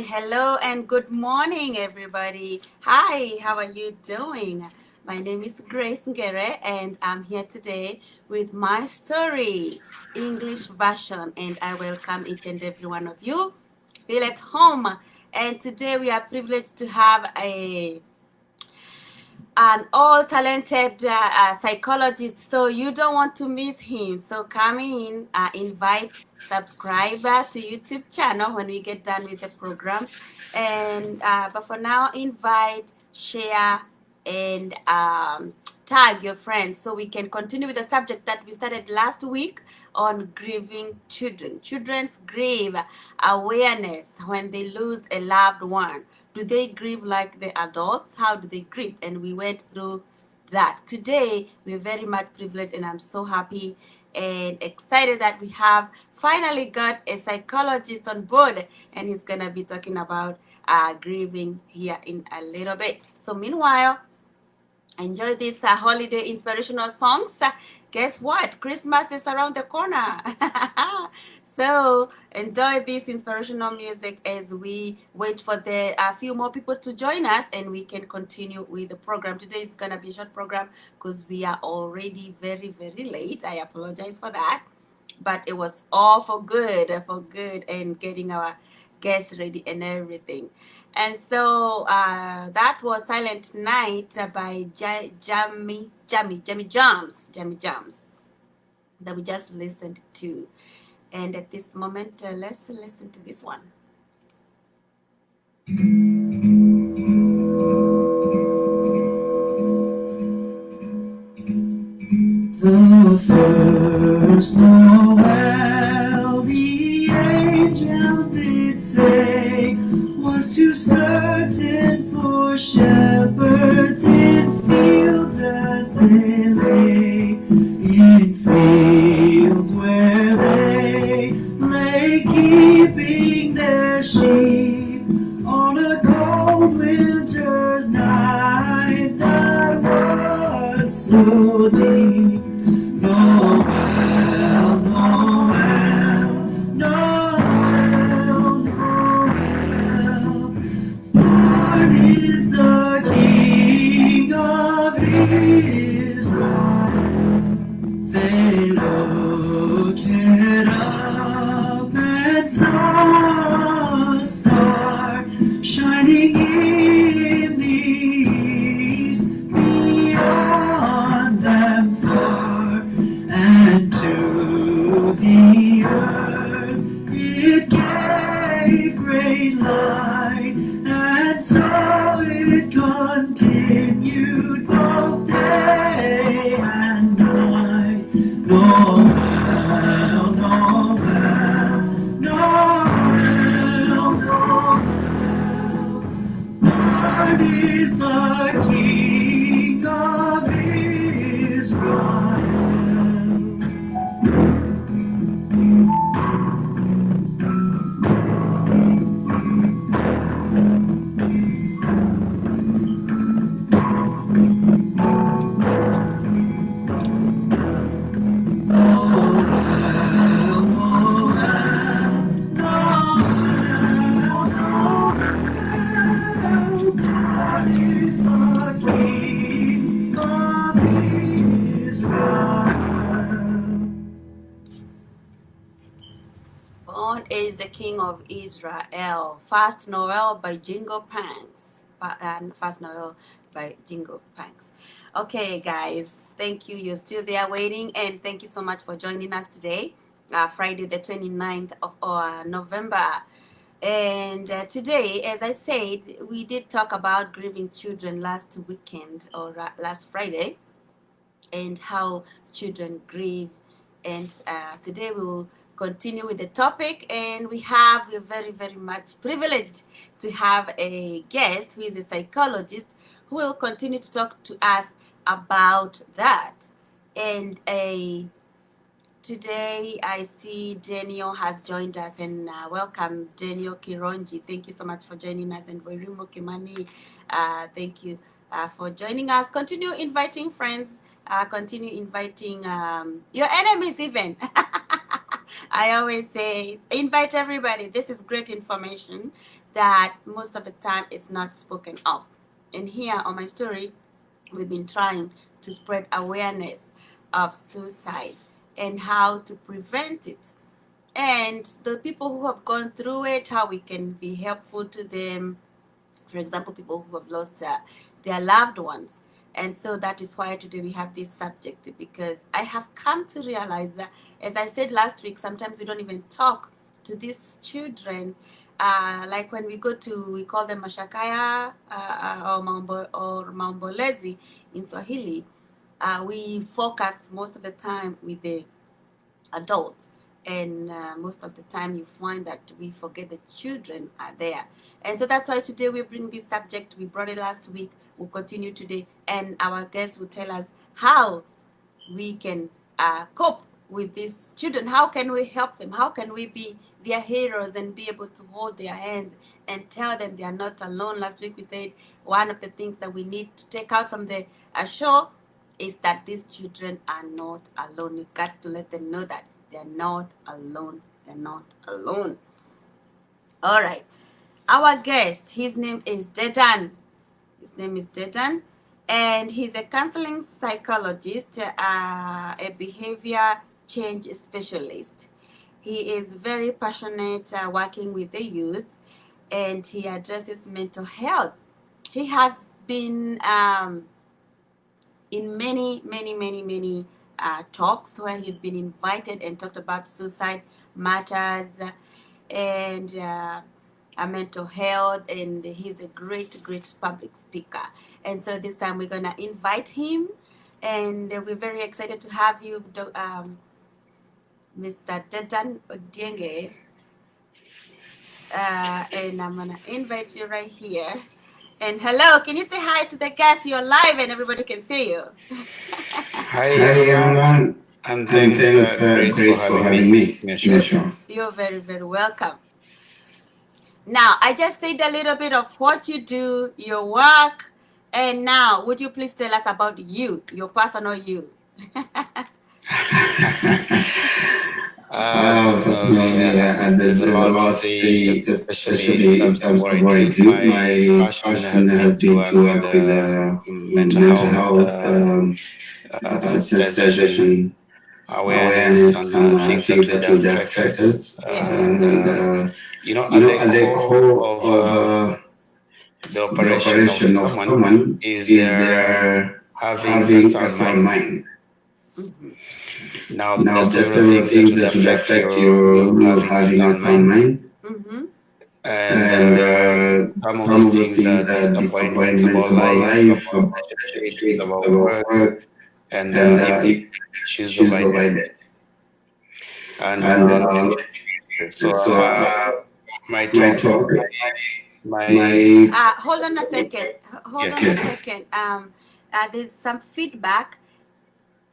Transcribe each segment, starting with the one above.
Hello and good morning, everybody. Hi, how are you doing? My name is Grace Ngere, and I'm here today with MyStory English version, and I welcome each and every one of you. Feel at home. And today we are privileged to have an all-talented psychologist, so you don't want to miss him. So come in, invite, subscribe to YouTube channel when we get done with the program, and but for now, invite, share, and tag your friends so we can continue with the subject that we started last week on grieving children. Children's grief awareness when they lose a loved one. Do they grieve like the adults? How do they grieve? And we went through that. Today, we're very much privileged, and I'm so happy and excited that we have finally got a psychologist on board, and he's going to be talking about grieving here in a little bit. So meanwhile, enjoy these holiday inspirational songs. Guess what? Christmas is around the corner. So enjoy this inspirational music as we wait for the few more people to join us, and we can continue with the program. Today is going to be a short program because we are already very, very late. I apologize for that. But it was all for good, and getting our guests ready and everything. And so that was Silent Night by Jammy Jams that we just listened to. And at this moment, let's listen to this one. The first Noel, the angel did say, was to certain poor shepherds in fields as they lay, in fields where they lay keeping their sheep on a cold winter's night that was so deep. Noel, Noel, Noel, Noel, born is the King of Israel. They looked up and saw a star shining in the east, beyond them far, and to the earth it gave great light, and so it continued both day and night. Noel, Noel, Noel, Noel, born is the King of Israel. the King of Israel. Fast Noel by Jingle Panks. And Fast Noel by Jingle Panks. Okay, guys, thank you. You're still there waiting, and thank you so much for joining us today, Friday, the 29th of November. And today, as I said, we did talk about grieving children last weekend or last Friday, and how children grieve. And today we will continue with the topic, and we're very much privileged to have a guest who is a psychologist who will continue to talk to us about that. And today I see Daniel has joined us, and welcome Daniel Kironji. Thank you so much for joining us. And Werimo Kimani, thank you for joining us. Continue inviting friends, continue inviting your enemies even. I always say, invite everybody. This is great information that most of the time is not spoken of. And here on MyStory, we've been trying to spread awareness of suicide and how to prevent it. And the people who have gone through it, how we can be helpful to them. For example, people who have lost their loved ones. And so that is why today we have this subject, because I have come to realize that, as I said last week, sometimes we don't even talk to these children. Like when we call them mashakaya or maombolezi in Swahili. We focus most of the time with the adults, and most of the time you find that we forget the children are there. And so that's why today we bring this subject. We brought it last week, we'll continue today, and our guest will tell us how we can cope with these children. How can we help them? How can we be their heroes and be able to hold their hands and tell them they are not alone? Last week we said one of the things that we need to take out from the show is that these children are not alone. You got to let them know that they're not alone. They're not alone. All right. Our guest, his name is Dedan. His name is Dedan, and he's a counseling psychologist, a behavior change specialist. He is very passionate working with the youth, and he addresses mental health. He has been in many talks where he's been invited and talked about suicide matters and mental health, and he's a great public speaker. And so this time we're gonna invite him, and we're very excited to have you, Mr. Themba Ondiege. And I'm gonna invite you right here. And hello, can you say hi to the guests? You're live and everybody can see you. Hi everyone, and thanks Grace for having me. Yeah, sure. You're very welcome. Now, I just said a little bit of what you do, your work, and now would you please tell us about you, your personal you? There's a lot to say, especially in terms of what I do. My passion has been to work with mental health, sensitization, awareness, and things that will affect us. And at the core of the operation of someone is having a sound mind. Now, there's several things that will affect your having a sound mind. And some of those things are disappointments about life, about relationships, about work, and issues of identity. And so my talk, hold on a second. Hold on a second. There's some feedback.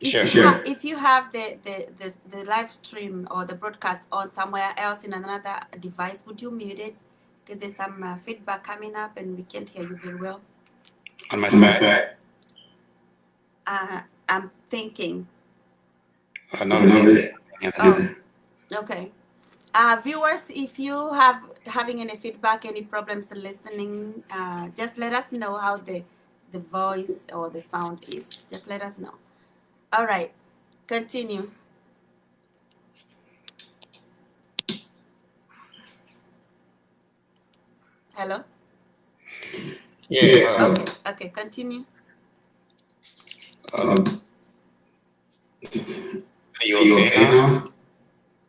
If you have the live stream or the broadcast on somewhere else in another device, would you mute it? Because there's some feedback coming up and we can't hear you very well. On my side? I'm thinking. Not really. Oh, okay. Viewers, if you having any feedback, any problems listening, just let us know how the voice or the sound is. Just let us know. All right, continue. Hello? Yeah. Okay, continue. Are you okay now?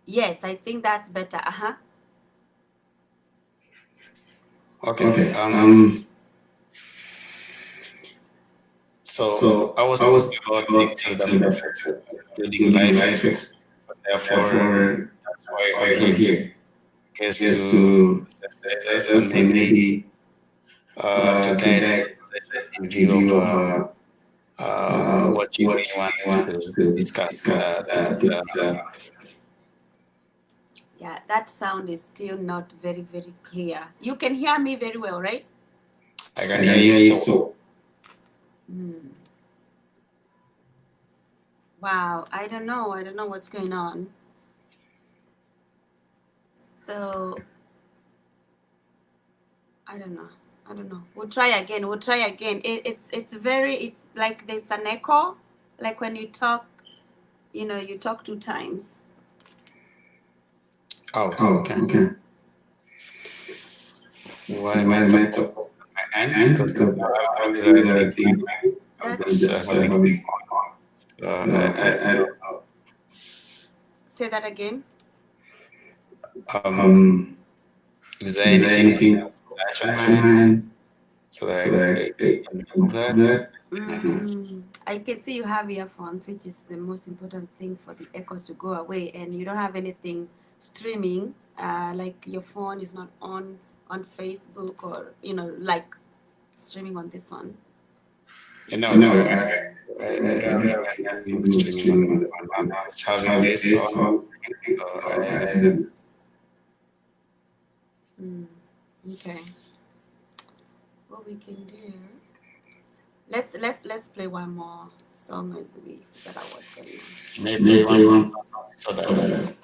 Yes, I think that's better. Okay. So I was talking about things in the future, including life experience. Therefore, that's why I'm here. Is to assess us and maybe to guide the conversation in view of what you may want us to discuss. Yeah, that sound is still not very, very clear. You can hear me very well, right? I can hear you so. Wow, I don't know what's going on. So I don't know. We'll try again. It's like there's an echo, like when you talk, you talk 2 times. Oh, okay. What am I talking about? And because I haven't heard anything. I'm just having. I don't know. Say that again. Is there anything that's on mind so that I can remove that? I can see you have earphones, which is the most important thing for the echo to go away, and you don't have anything streaming, like your phone is not on Facebook or like streaming on this one. No, I don't have anything streaming on the one. I'm just having this on. So Okay. What we can do? Let's play one more song as we figure out what's going on. maybe one so that.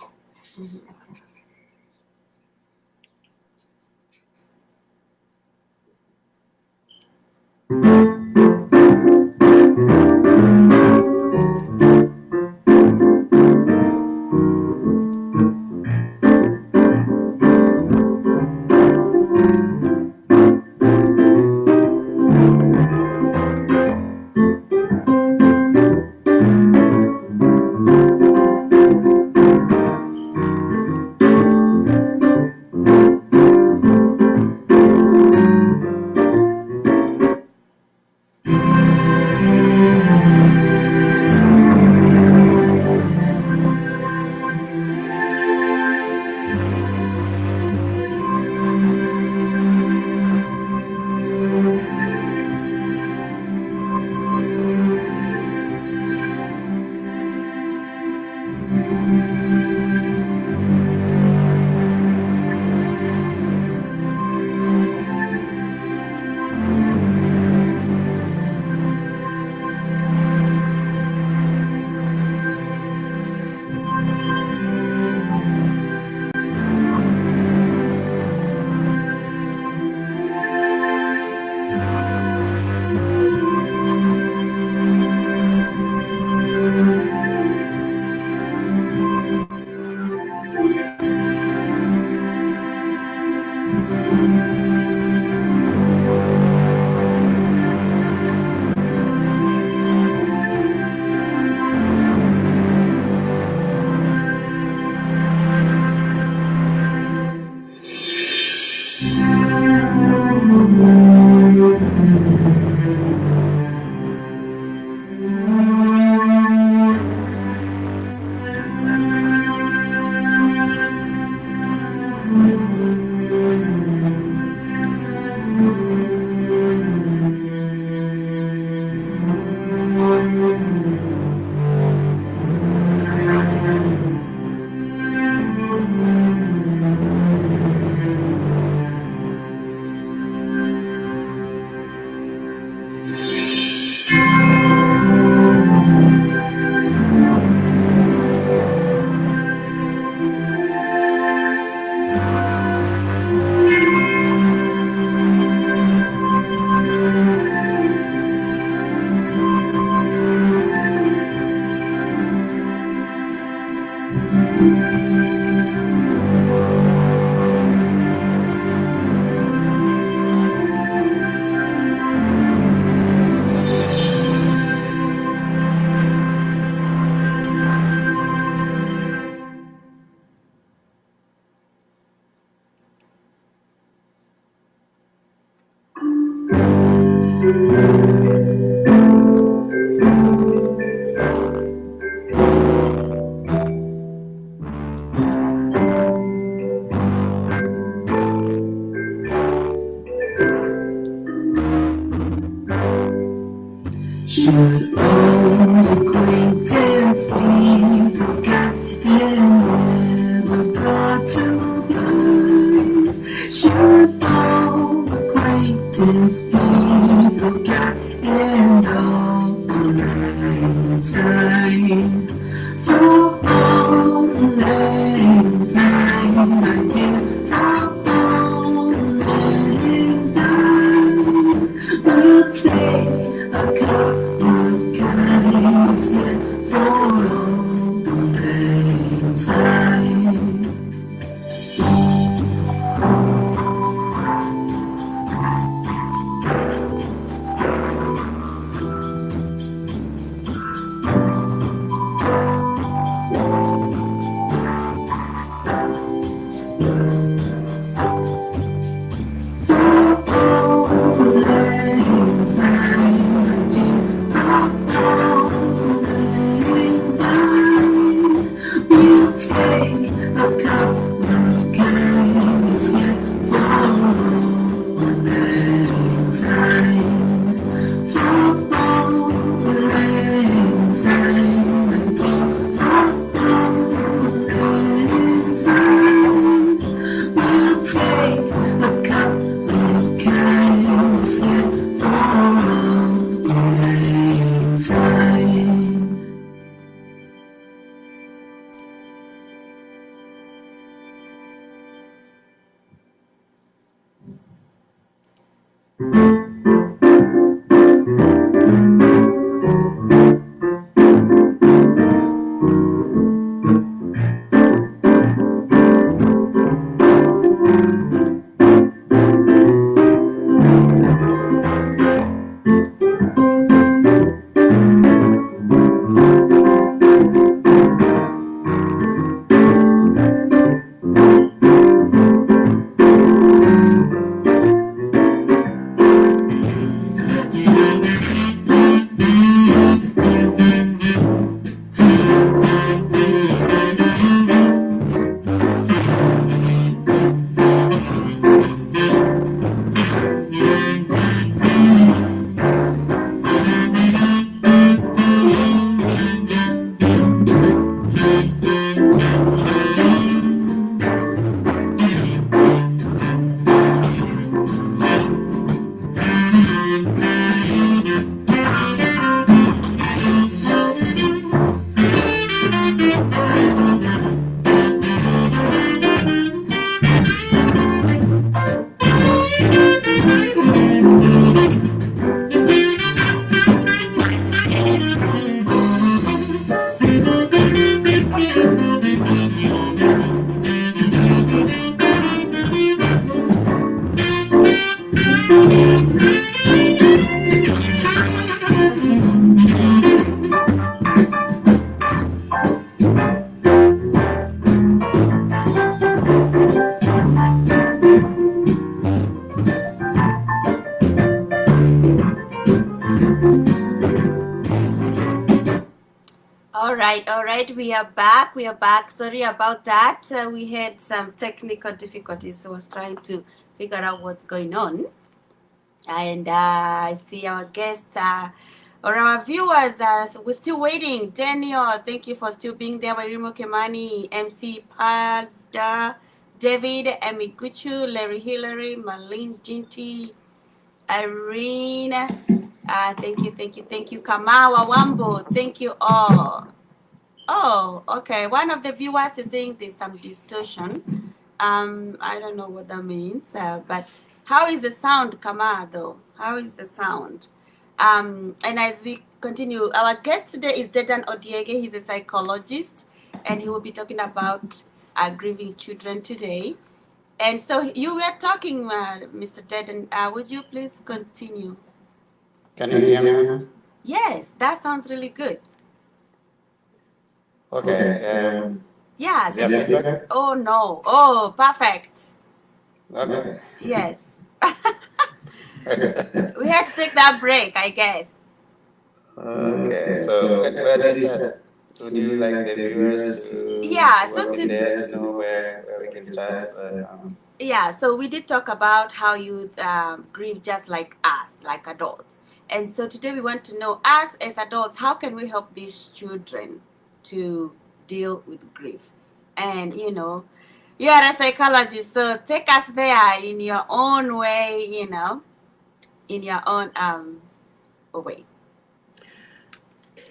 Should old acquaintance be forgot and never brought to mind? Should old acquaintance be forgot and all anxiety for all anxiety for all anxiety? We'll take a cup of kindness for all anxiety. All right, we are back. We are back. Sorry about that. We had some technical difficulties. So I was trying to figure out what's going on. And I see our guests or our viewers. We're still waiting. Daniel, thank you for still being there. Wairimo Kemani, MC Pada, David, Emiguchu, Larry Hillary, Marlene Ginty, Irene. Thank you. Kamawa Wambo, thank you all. Oh, okay. One of the viewers is saying there's some distortion. I don't know what that means, but how is the sound, Kama, though? How is the sound? And as we continue, our guest today is Themba Ondiege. He's a psychologist, and he will be talking about grieving children today. And so you were talking, Mr. Themba. Would you please continue? Can you hear me? Yes, that sounds really good. Okay. Yeah. Is there feedback? Oh, no. Oh, perfect. Okay. Yes. We had to take that break, I guess. Okay. So where do you start? Would you like the viewers to work in there to know where we can start? Yeah, so we did talk about how you grieve just like us, like adults. And so today we want to know, us as adults, how can we help these children to deal with grief? And you are a psychologist, so take us there in your own way, in your own way.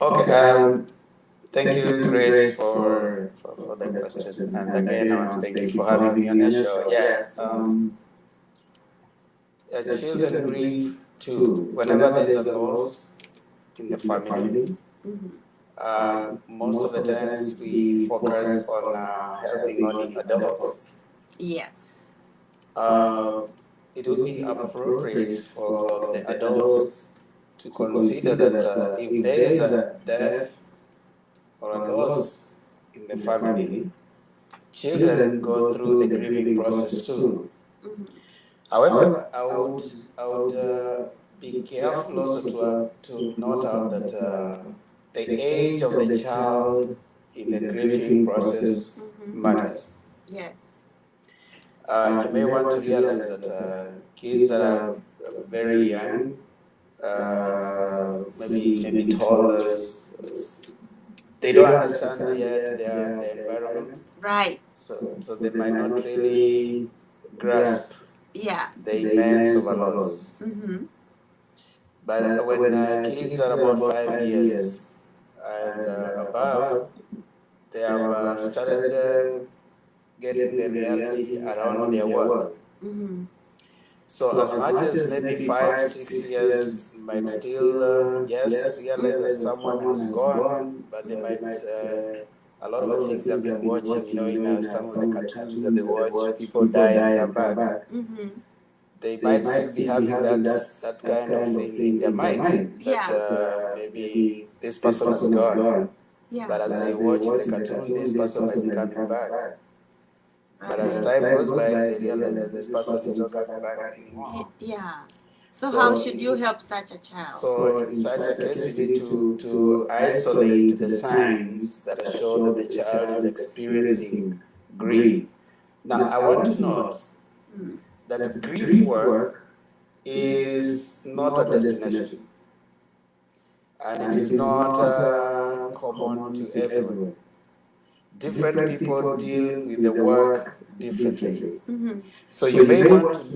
Okay. Thank you, Grace, for the question. And again, I want to thank you for having me on your show. Yes. Children grieve too. Whenever there is a loss in the family, most of the times we focus on helping only adults. Yes. It would be appropriate for the adults to consider that if there is a death or a loss in the family, children go through the grieving process too. However, I would be careful also to note out that the age of the child in the grieving process matters. Yeah. You may want to realize that kids that are very young, maybe toddlers, they don't understand yet the environment. Right. So they might not really grasp the immense of a loss. But when kids are about 5 years and above, they have started getting the reality around their world. So as much as maybe 5, 6 years might still, yes, realize that someone has gone, but they might, a lot of the things they've been watching, in some of the cartoons that they watch, people die and come back. They might still be having that kind of thing in their mind, that maybe this person is gone, but as they watch in the cartoon, this person might be coming back. But as time goes by, they realize that this person is not coming back anymore. Yeah. So how should you help such a child? So in such a case, you need to isolate the signs that show that the child is experiencing grief. Now, I want to note that grief work is not a destination, and it is not common to everyone. Different people deal with the work differently. So you may want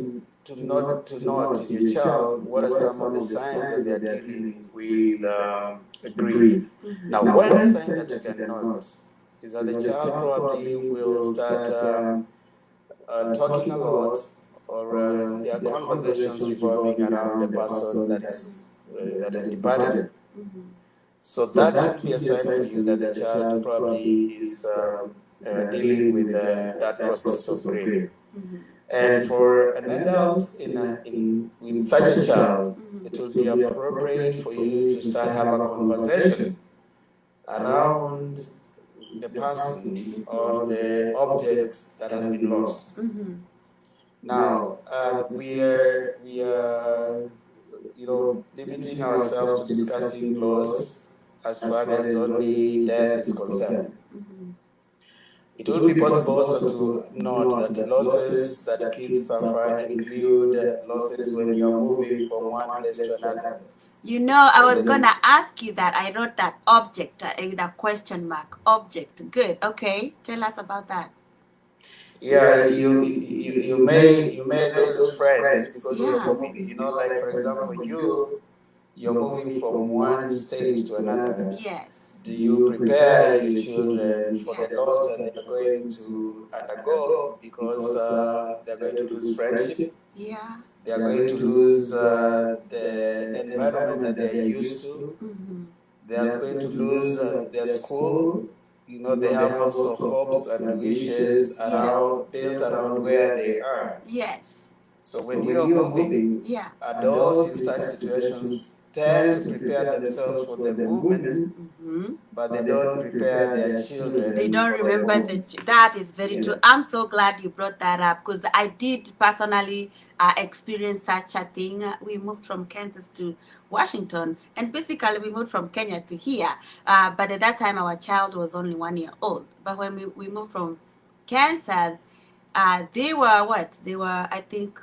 to note in your child what are some of the signs that they are dealing with grief. Now, one sign that you can note is that the child probably will start talking a lot, or there are conversations revolving around the person that is departed. So that could be a sign for you that the child probably is dealing with that process of grief. And for an adult with such a child, it will be appropriate for you to start have a conversation around the person or the object that has been lost. Now, we are limiting ourselves to discussing loss as far as only death is concerned. It would be possible also to note that losses that kids suffer include losses when you're moving from one place to another. I was gonna ask you that. I wrote that object, the question mark, object. Good. Okay, tell us about that. Yeah, you may lose friends because you're moving. Like for example, you're moving from one state to another. Yes. Do you prepare your children for the loss that they're going to undergo because they're going to lose friendship? Yeah. They are going to lose the environment that they're used to. They are going to lose their school. They have also hopes and wishes built around where they are. Yes. So when you are moving, adults in such situations tend to prepare themselves for the movement, but they don't prepare their children. They don't remember that is very true. I'm so glad you brought that up, because I did personally experience such a thing. We moved from Kansas to Washington, and basically we moved from Kenya to here. But at that time, our child was only 1 year old. But when we moved from Kansas, they were what? They were, I think,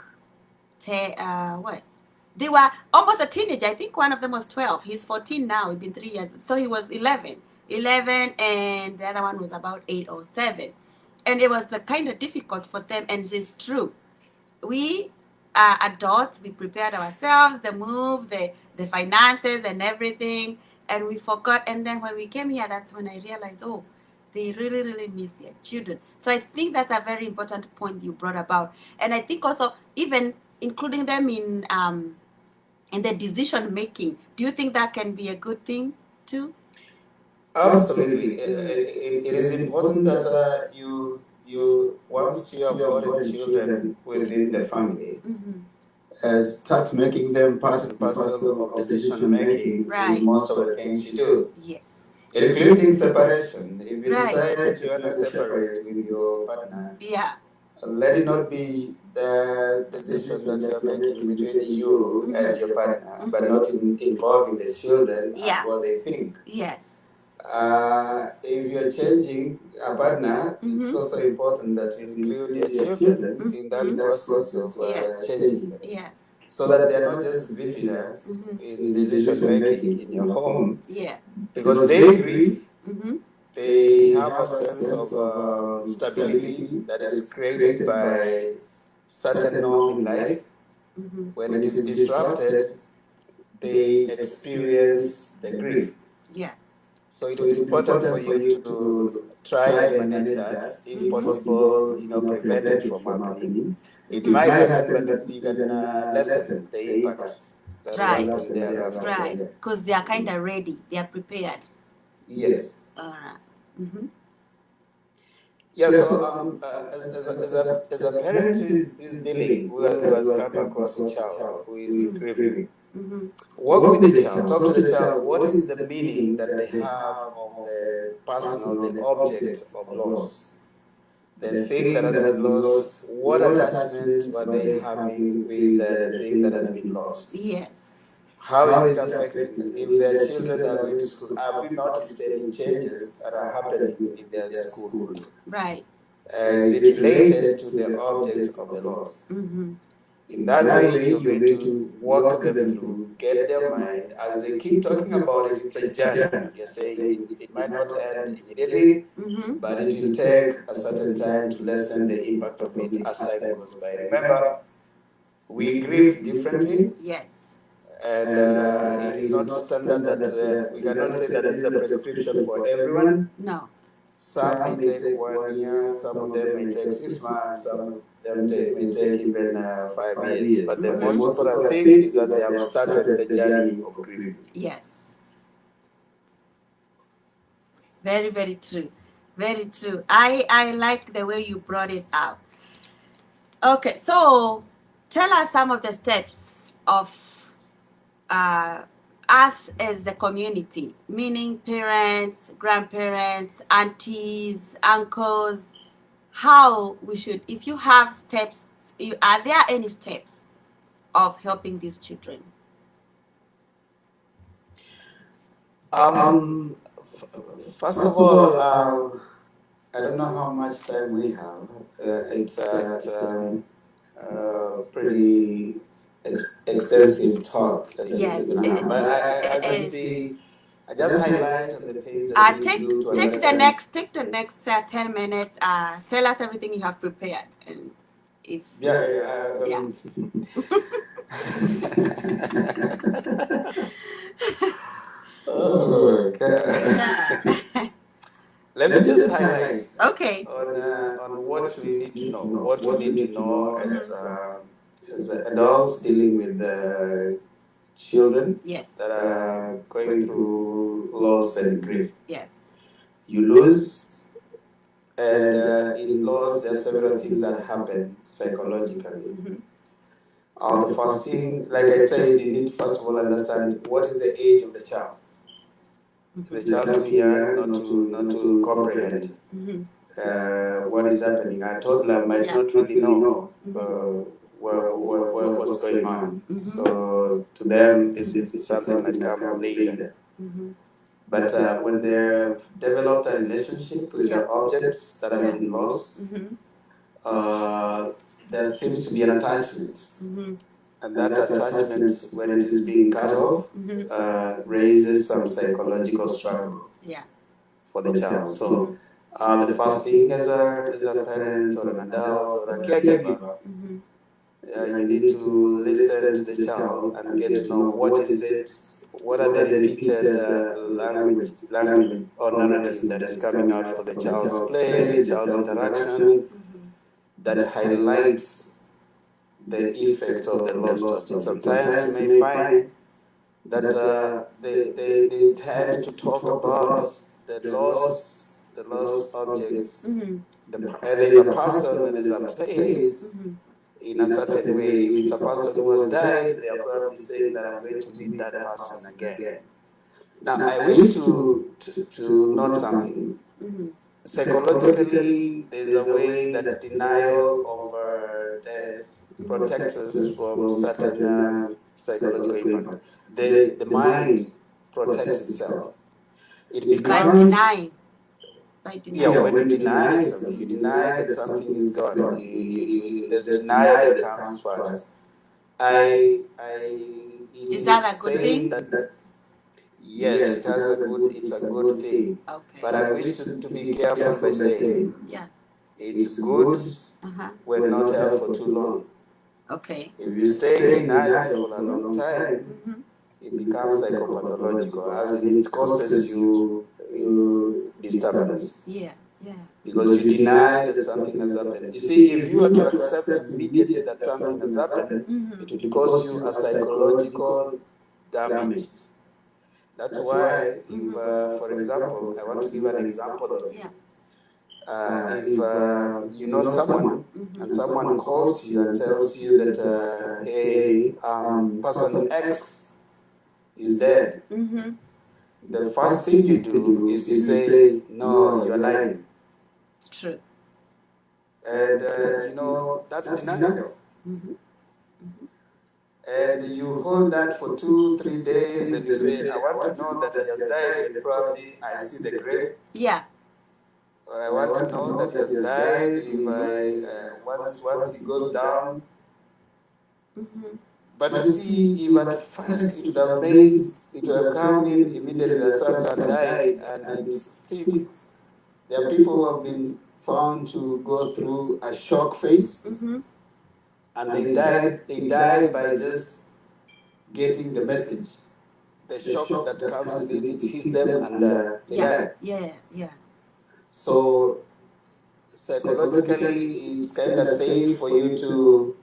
They were almost a teenager. I think one of them was 12. He's 14 now. It's been 3 years. So he was 11. 11, and the other one was about 8 or 7. And it was kind of difficult for them, and it's true. We adults, we prepared ourselves, the move, the finances and everything, and we forgot. And then when we came here, that's when I realized, oh, they really, really miss their children. So I think that's a very important point you brought about. And I think also even including them in the decision making, do you think that can be a good thing too? Absolutely. It is important that you once you have gotten children within the family, start making them part and parcel of decision making in most of the things you do. Yes. Including separation. If you decide that you want to separate with your partner, let it not be the decision that you are making between you and your partner, but not involving the children and what they think. Yes. If you're changing a partner, it's also important that you include your children in that process of changing them. Yeah. So that they're not just visitors in decision making in your home. Yeah. Because they grieve, they have a sense of stability that is created by certain norm in life. When it is disrupted, they experience the grief. Yeah. So it will be important for you to try and manage that, if possible, prevent it from happening. It might happen, but you can lessen the impact that will happen thereafter. Right, because they are kind of ready, they are prepared. Yes. Yeah, so as a parent who is dealing, who has come across a child who is grieving, work with the child, talk to the child. What is the meaning that they have of the person or the object of loss? The thing that has been lost, what attachment were they having with the thing that has been lost? Yes. How is it affecting? If their children are going to school, have you noticed any changes that are happening in their school? Right. Is it related to the object of the loss? In that way, you're going to walk them through, get their mind. As they keep talking about it, it's a journey. You're saying it might not end immediately, but it will take a certain time to lessen the impact of it as time goes by. Remember, we grieve differently. Yes. And it is not standard that we cannot say that this is a prescription for everyone. No. Some may take 1 year, some of them may take 6 months, some of them may take even 5 years. But the most important thing is that they have started the journey of grief. Yes. Very, very true. Very true. I like the way you brought it out. Okay, so tell us some of the steps of us as the community, meaning parents, grandparents, aunties, uncles, how we should, if you have steps, are there any steps of helping these children? First of all, I don't know how much time we have. It's pretty extensive talk. Yes. But I just highlight on the things that you do to understand. Take the next 10 minutes. Tell us everything you have prepared, and if Let me just highlight on what we need to know. What we need to know as adults dealing with children that are going through loss and grief. Yes. You lose, and in loss there are several things that happen psychologically. The first thing, like I said, you need to first of all understand what is the age of the child. The child too young not to comprehend what is happening. A toddler might not really know what's going on. So to them, this is something that comes later. But when they've developed a relationship with the objects that have been lost, there seems to be an attachment. and that attachment, when it is being cut off, raises some psychological struggle for the child. So the first thing as a parent or an adult or a caregiver, you need to listen to the child and get to know what are the repeated language or narrative that is coming out from the child's play, the child's interaction, that highlights the effect of the lost object. Sometimes you may find that they tend to talk about the lost objects. There's a person and there's a place in a certain way. If it's a person who has died, they are probably saying that I'm going to meet that person again. Now, I wish to note something. Psychologically, there's a way that denial of death protects us from certain psychological impact. The mind protects itself. It becomes when you deny something, you deny that something is gone. There's denial that comes first. Is that a good thing? That yes, it's a good thing. Okay. But I wish to be careful by saying it's good when not held for too long. Okay. If you stay in denial for a long time, it becomes psychopathological, as in it causes you disturbance. Yeah. Because you deny that something has happened. You see, if you were to accept immediately that something has happened, it will cause you a psychological damage. That's why, if, for example, I want to give an example of it. If you know someone and someone calls you and tells you that, hey, person X is dead, the first thing you do is you say, no, you're lying. True. And, that's denial. And you hold that for 2-3 days, then you say, I want to know that he has died, and probably I see the grave. Yeah. Or I want to know that he has died once he goes down. But you see, if at first it would have come in immediately that son died, and it sticks. There are people who have been found to go through a shock phase, and they died by just getting the message. The shock that comes with it hits them, and they die. Yeah. So psychologically, it's kind of safe for you to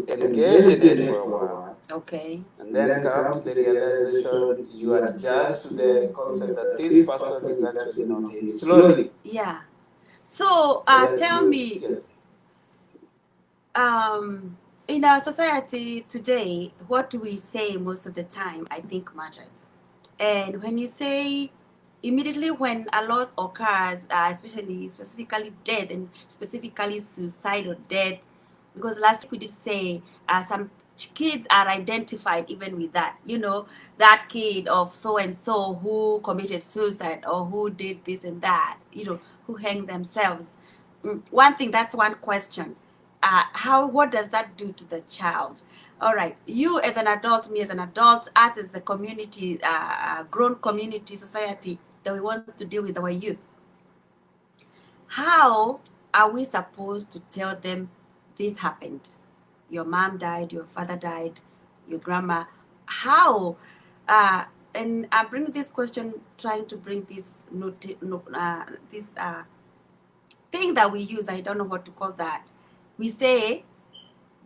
engage in it for a while. Okay. And then come to the realization, you adjust to the concept that this person is actually not him. Slowly. Yeah. So tell me, in our society today, what do we say most of the time, I think matters. And when you say immediately when a loss occurs, specifically death and specifically suicide or death, because last week we did say some kids are identified even with that, that kid of so and so who committed suicide or who did this and that, who hanged themselves. One thing, that's one question. What does that do to the child? All right, you as an adult, me as an adult, us as the community, grown community, society that we want to deal with our youth. How are we supposed to tell them this happened? Your mom died, your father died, your grandma. How? And I bring this question, trying to bring this thing that we use. I don't know what to call that. We say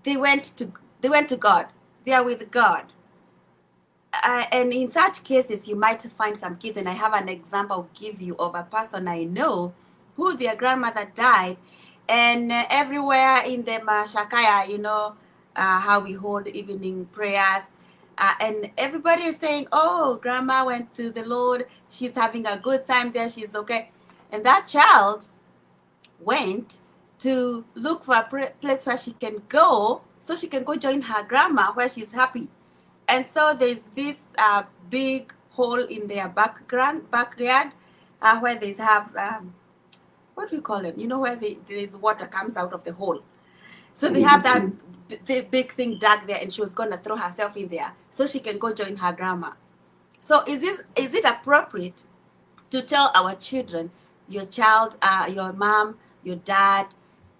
they went to God. They are with God. And in such cases, you might find some kids, and I have an example I'll give you of a person I know who their grandmother died, and everywhere in the Mashakaya, how we hold evening prayers, and everybody is saying, oh, grandma went to the Lord, she's having a good time there, she's okay. And that child went to look for a place where she can go, so she can go join her grandma where she's happy. And so there's this big hole in their backyard where they have, what do we call them? Where there's water comes out of the hole. So they have that big thing dug there, and she was going to throw herself in there so she can go join her grandma. So is it appropriate to tell our children, your child, your mom, your dad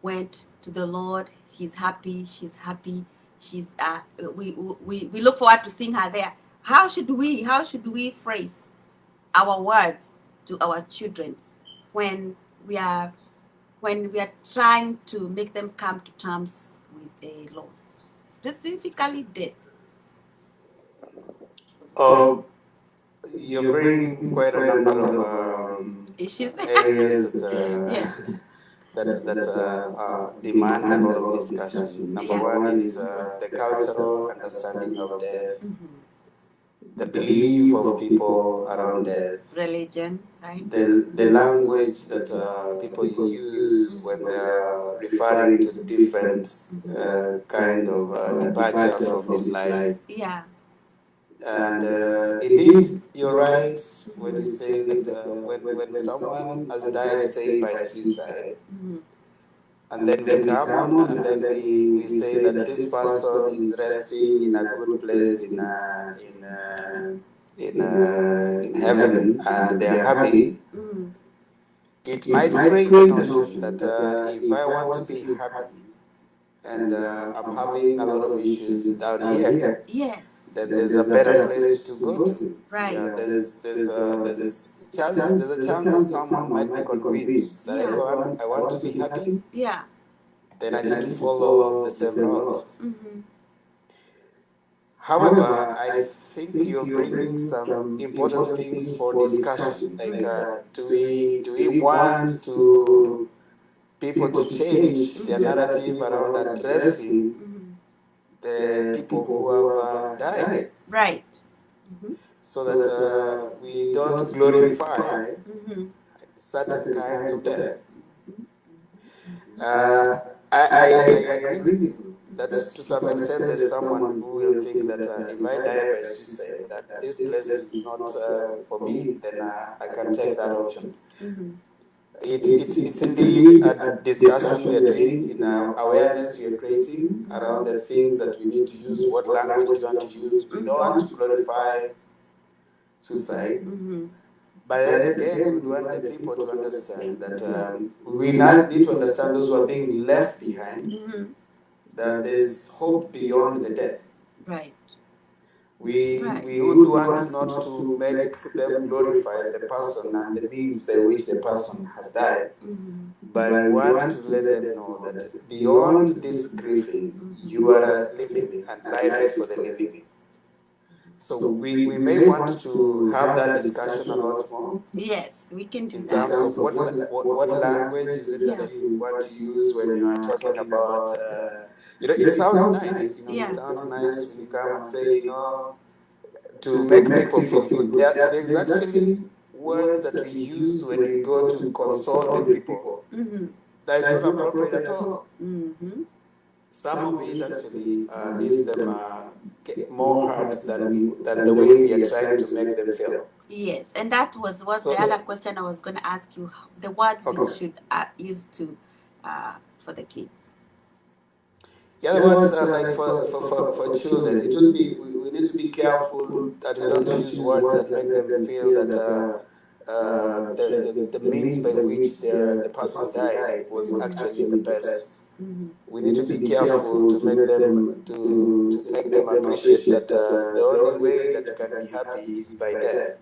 went to the Lord, he's happy, she's happy, she's we look forward to seeing her there. How should we phrase our words to our children when we are trying to make them come to terms with the loss, specifically death? You bring quite a number of Issues. areas that Yeah. demand a lot of discussion. Number Yeah. one is the cultural understanding of death, the belief of people around death, Religion, right? the language that people use when they are referring to different kind of departure from this life. Yeah. And indeed, you're right when you say that when someone has died, say by suicide, and then we come on and then we say that this person is resting in a good place in heaven and they are happy. It might create a notion that if I want to be happy and I'm having a lot of issues down here, Yes. then there's a better place to go to. Right. Yeah, there's a chance that someone might be convinced that I want to be happy. Yeah. Then I need to follow the same route. However, I think you're bringing some important things for discussion. Like, do we want to people to change their narrative around addressing the people who have died? Right. So that we don't glorify certain kinds of death. I agree with you that to some extent there's someone who will think that if I die by suicide, that this place is not for me, then I can take that option. It's indeed a discussion we are doing in awareness we are creating around the things that we need to use. What language do you want to use? We don't want to glorify suicide. But yet again, we would want the people to understand that we need to understand those who are being left behind, that there's hope beyond the death. Right. We would want not to make them glorify the person and the means by which the person has died, but we want to let them know that beyond this grieving, you are living and life is for the living. So we may want to have that discussion a lot more. Yes, we can do in that. terms of what language is it that you want to use when you are talking about, it sounds nice. It sounds nice when you come and say, to make people feel good. There's actually words that we use when we go to console the people. That is not appropriate at all. Some of it actually leaves them more hurt than the way we are trying to make them feel. Yes, and that was the other question I was going to ask you. The words we should use to for the kids. Yeah, the words are like for children. It would be we need to be careful that we don't use words that make them feel that the means by which the person died was actually the best. We need to be careful to make them appreciate that the only way that you can be happy is by death.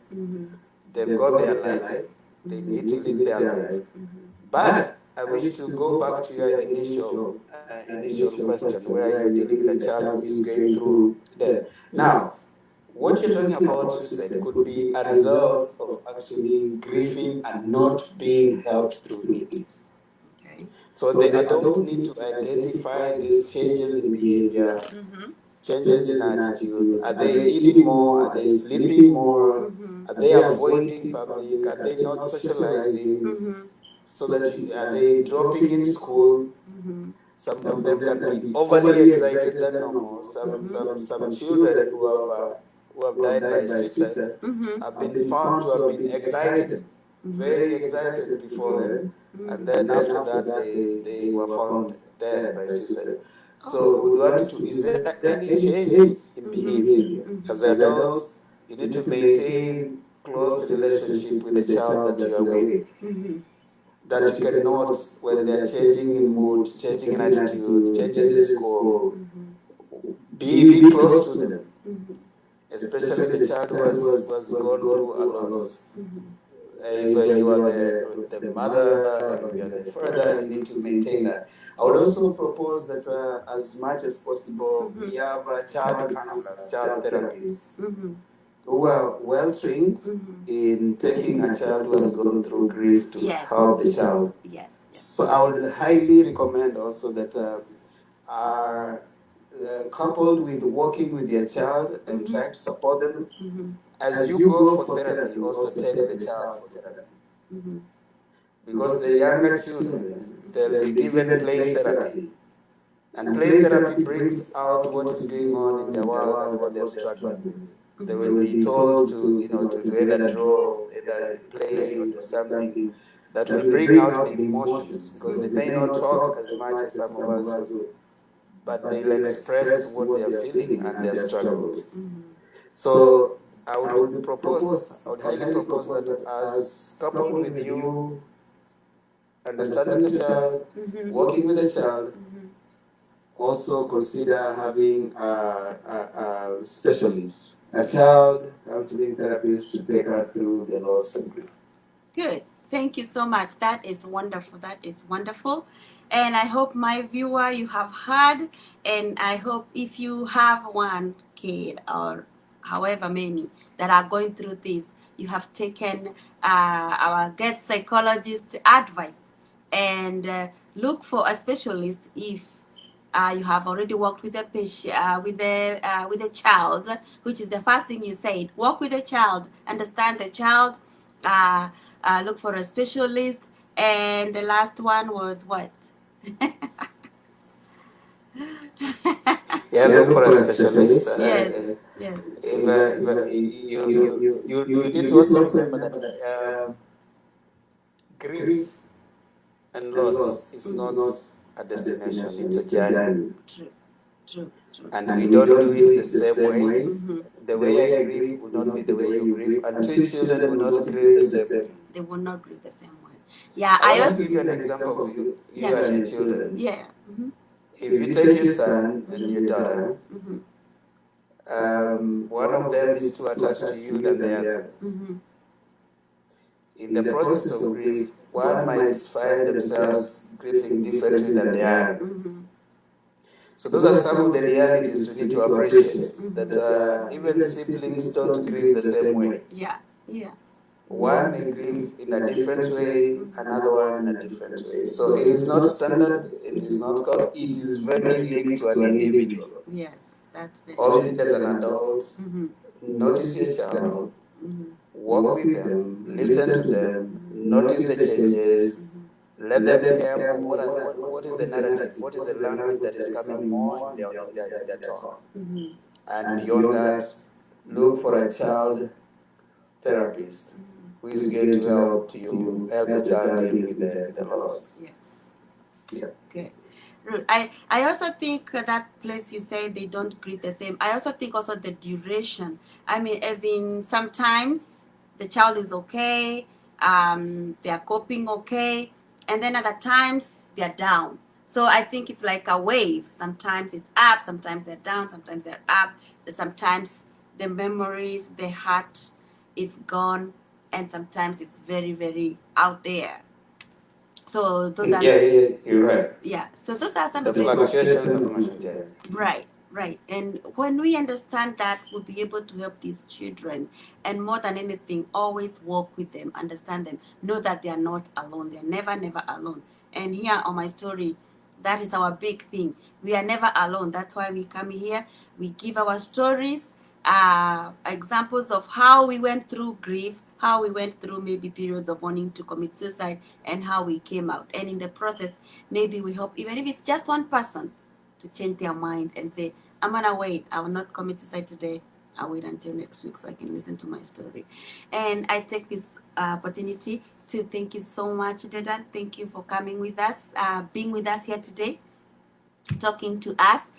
They've got their life. They need to live their life. But I wish to go back to your initial question where you're dealing with a child who is going through death. Now, what you're talking about suicide could be a result of actually grieving and not being helped through it. So the adult need to identify these changes in behavior, changes in attitude. Are they eating more? Are they sleeping more? Are they avoiding public? Are they not socializing? So that are they dropping in school? Some of them can be overly excited than normal. Some children who have died by suicide have been found to have been excited very excited before then, and then after that they were found dead by suicide. So would want to, is there any change in behavior? As an adult, you need to maintain close relationship with the child that you are with, that you can note when they are changing in mood, changing in attitude, changes in school. Be close to them, especially the child who was gone through a loss. Either you are the mother or you are the father, you need to maintain that. I would also propose that as much as possible, we have child counselors, child therapists, who are well trained in taking a child who has gone through grief to help the child. So I would highly recommend also that are coupled with working with their child and trying to support them. As you go for therapy, also take the child for therapy. Because the younger children, they'll be given play therapy. And play therapy brings out what is going on in their world and what they're struggling with. They will be told to, to either draw, either play, do something that will bring out the emotions, because they may not talk as much as some of us would, but they'll express what they are feeling and their struggles. So I would highly propose that as coupled with you understanding the child, working with the child, also consider having a specialist, a child counseling therapist to take her through the loss and grief. Good. Thank you so much. That is wonderful. That is wonderful. And I hope, my viewer, you have heard. And I hope if you have one kid or however many that are going through this, you have taken our guest psychologist advice and look for a specialist if you have already worked with a patient, with a child, which is the first thing you said. Work with a child, understand the child, look for a specialist, and the last one was what? Look for a specialist. Yes. You need to also remember that grief and loss is not a destination, it's a journey. True. And we don't do it the same way. The way I grieve will not be the way you grieve, and two children will not grieve the same way. They will not grieve the same way. Yeah, I want to give you an example of you and your children. Yeah. If you take your son and your daughter, one of them is too attached to you than the other. In the process of grief, one might find themselves grieving differently than the other. So those are some of the realities we need to appreciate, that even siblings don't grieve the same way. Yeah. One may grieve in a different way, another one in a different way. So it is not standard, it is not called, it is very unique to an individual. Yes, that's very all you need as an adult, notice your child, work with them, listen to them, notice the changes, let them hear what is the narrative, what is the language that is coming more in their talk. And beyond that, look for a child therapist who is going to help the child deal with the loss. Yes. Yeah. Okay. I also think that place you say they don't grieve the same. I also think also the duration. I mean, as in sometimes the child is okay, they are coping okay, and then other times they are down. So I think it's like a wave. Sometimes it's up, sometimes they're down, sometimes they're up. Sometimes the memories, the heart is gone, and sometimes it's very, very out there. So those are you're right. Yeah, so those are some the of the fluctuation of emotions. Right. And when we understand that, we'll be able to help these children. And more than anything, always walk with them, understand them, know that they are not alone. They're never alone. And here on MyStory, that is our big thing. We are never alone. That's why we come here. We give our stories, examples of how we went through grief, how we went through maybe periods of wanting to commit suicide, and how we came out. And in the process, maybe we help, even if it's just one person, to change their mind and say, I'm going to wait. I will not commit suicide today. I'll wait until next week so I can listen to my story. And I take this opportunity to thank you so much, Dedan. Thank you for coming with us, being with us here today, talking to us.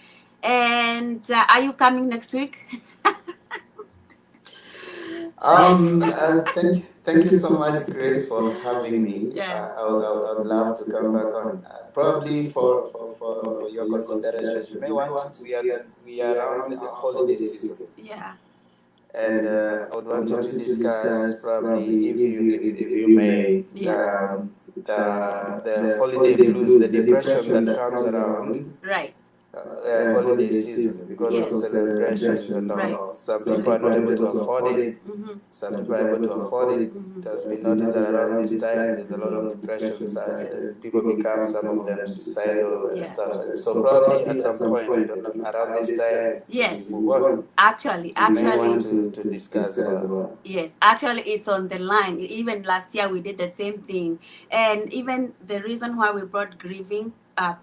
And are you coming next week? Thank you so much, Grace, for having me. Yeah. I would love to come back on. Probably for your consideration, you may want to. We are around the holiday season, Yeah. and I would want you to discuss probably if you may Yeah. the holiday blues, the depression that comes around Right. holiday season because of Yes. celebrations and Right. all. Some people are not able to afford it. Mm-hmm. Some people are able to afford it. Mm-hmm. It has been noticed that around this time there's a lot of depression. People become, some of them, suicidal and Yeah. stuff. So probably at some point, I don't know, around this time, as we Yes. move on, Actually, you may want to discuss about. yes, actually, it's on the line. Even last year, we did the same thing. And even the reason why we brought grieving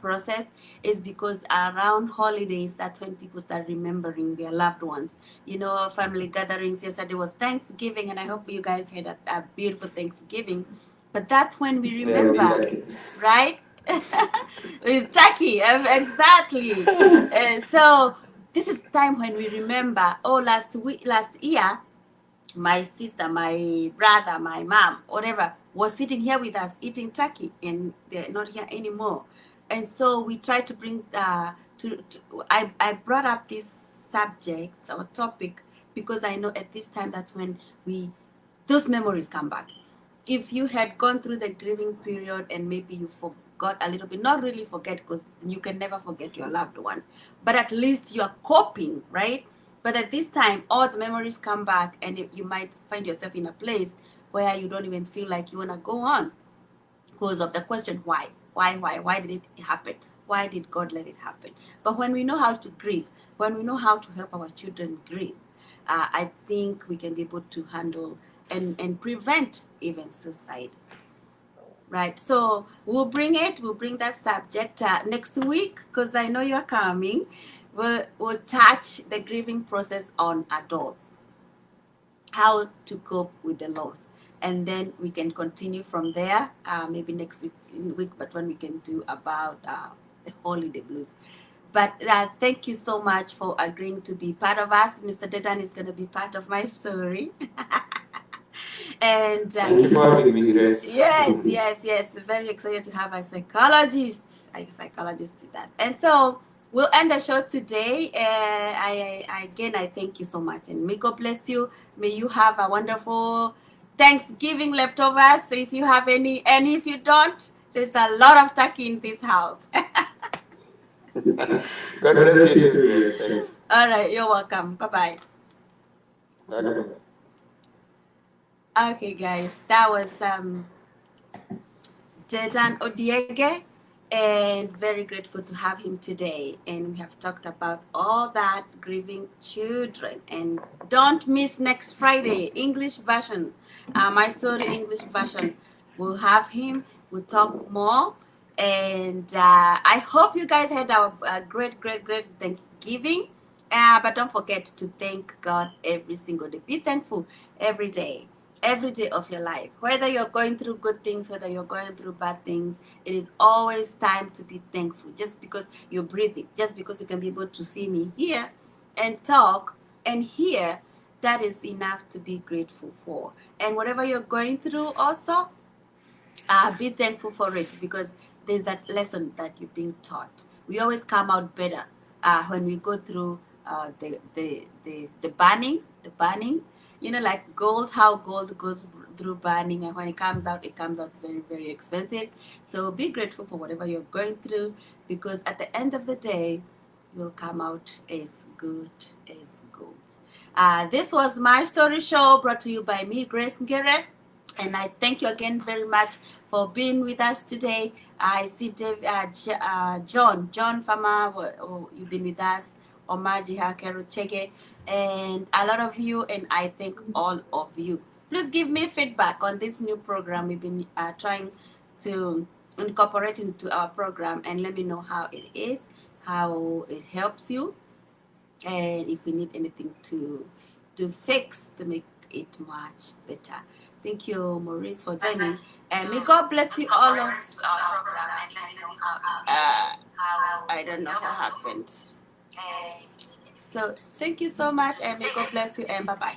process is because around holidays, that's when people start remembering their loved ones. You know, family gatherings. Yesterday was Thanksgiving, and I hope you guys had a beautiful Thanksgiving. But that's when we remember, Yeah, with turkey. right? With turkey, exactly. So this is time when we remember. Oh, last year, my sister, my brother, my mom, whatever, was sitting here with us eating turkey, and they're not here anymore. And so we tried to bring I brought up this subject or topic because I know at this time that's when those memories come back. If you had gone through the grieving period and maybe you forgot a little bit, not really forget because you can never forget your loved one, but at least you're coping, right? But at this time, all the memories come back, and you might find yourself in a place where you don't even feel like you want to go on because of the question, why? Why did it happen? Why did God let it happen? But when we know how to grieve, when we know how to help our children grieve, I think we can be able to handle and prevent even suicide. Right, so we'll bring that subject next week because I know you're coming. We'll touch the grieving process on adults, how to cope with the loss, and then we can continue from there. Maybe next week, but when we can do about the holiday blues. But thank you so much for agreeing to be part of us. Mr. Dedan is going to be part of MyStory. And Thank you for having me, Grace. Yes. Very excited to have a psychologist with us. And so we'll end the show today. I thank you so much, and may God bless you. May you have a wonderful Thanksgiving leftovers. So if you have any, and if you don't, there's a lot of turkey in this house. God bless you too, Grace. Thanks. All right, you're welcome. Bye-bye. Bye-bye. Okay, guys, that was Themba Ondiege, and very grateful to have him today. And we have talked about all that, grieving children. And don't miss next Friday, English version, MyStory English version. We'll have him. We'll talk more. And I hope you guys had a great Thanksgiving. But don't forget to thank God every single day. Be thankful every day of your life. Whether you're going through good things, whether you're going through bad things, it is always time to be thankful. Just because you're breathing, just because you can be able to see me here and talk and hear, that is enough to be grateful for. And whatever you're going through also, be thankful for it, because there's that lesson that you're being taught. We always come out better when we go through the burning. You know, like gold, how gold goes through burning, and when it comes out very, very expensive. So be grateful for whatever you're going through, because at the end of the day, you'll come out as good as gold. This was MyStory Show, brought to you by me, Grace Ngere. And I thank you again very much for being with us today. I see John Fama, you've been with us, Omaji Hakero Chege, and a lot of you, and I thank all of you. Please give me feedback on this new program we've been trying to incorporate into our program, and let me know how it is, how it helps you, and if we need anything to fix to make it much better. Thank you, Maurice, for joining. And may God bless you all. I don't know what happened. So thank you so much, and may God bless you, and bye-bye.